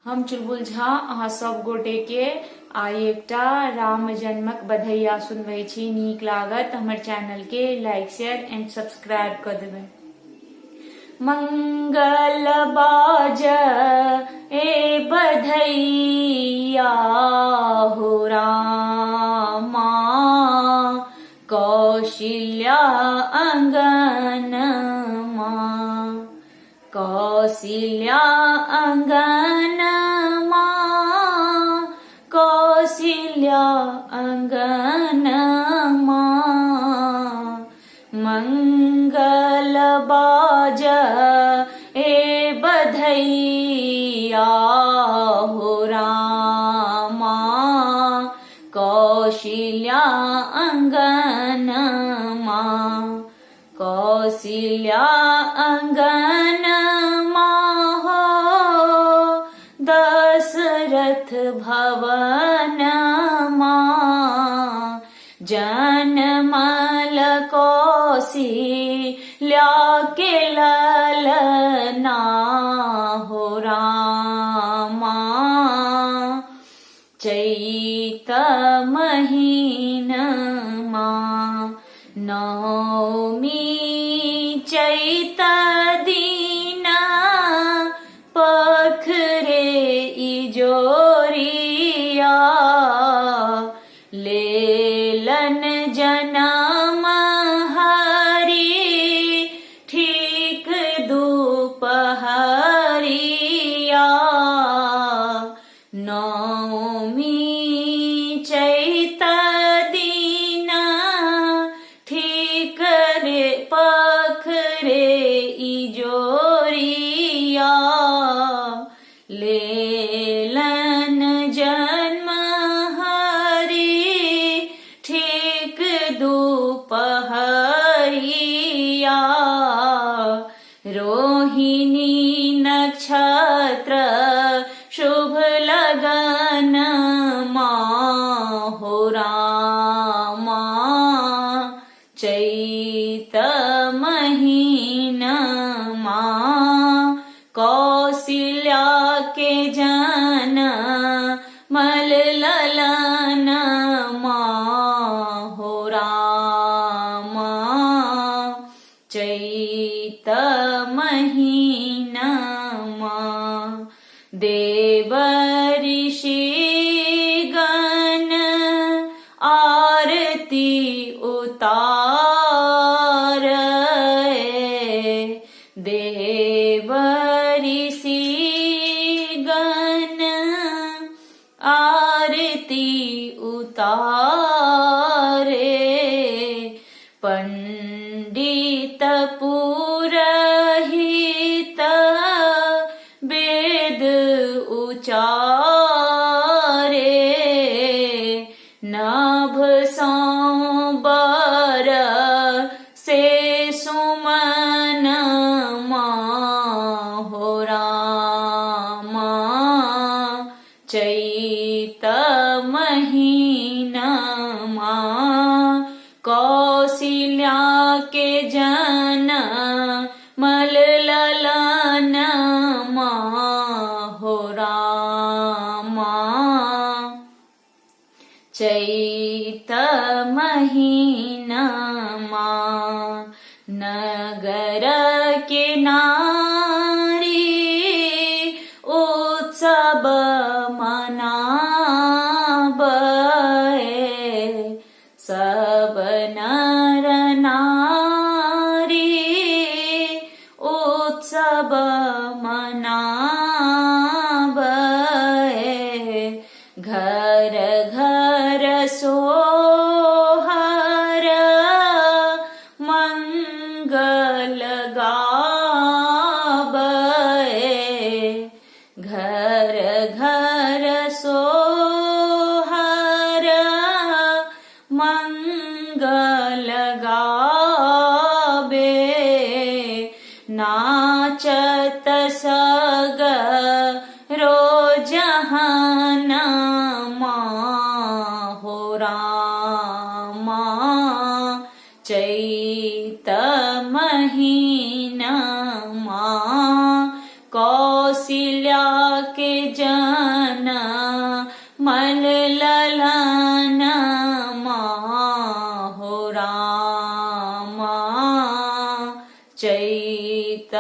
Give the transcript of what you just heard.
हम चुलबुल झा अहाँ सब गोटे के आई एकटा राम जन्मक बधैया सुनबै छी। नीक लागत हमर चैनल के लाइक शेयर एंड सब्सक्राइब कर देबै। मंगल बाज ए बधैया हो रामा, कौशल्या अंगन मां, कौशल्या अंगन मां, कौशल्या अंगन मां। मंगल बाज ए बधैया हो रामा, कौशल्या अंगन मां, कौशल्या अंगन मां हो दशरथ भवन मां। जनमल कौशल्या के ललना हो रामा, चैत महीन मां। नवमी चैत दीन पखरे इजोरिया, लेलन जनम हरि ठीक दुपहरिया। नवमी चैत दीन ठीक रे पखरे इजोरिया, लेलन जन्म हरि ठीक दुपहरिया। रोहिणी नक्षत्र शुभ लगन मां हो रामा, चैत महीन मां। कौशल्या के जन मल ललन मां हो रामा, चैत महीन मां। देव ऋषि गण आरती उतार, देव ऋषि गण आरती उतारे। पंडित पुरोहित वेद उचारे, नभ सांबर से सुमन मां हो रामा, चैत महीन मां। कौशल्या के जन मल ललन मां हो रामा, चैत महीन मां। नगर के नारी उत्सव मनाबे, सब नर नारी उत्सव मनाबे। घर घर सोहर मंगल गाबे, घर घर सोहर मंगल गाबे। नाचत सगरो जहान मां हो रामा, चैत महीन मां। कौशल्या के जन मल ललाना हो रामा चैत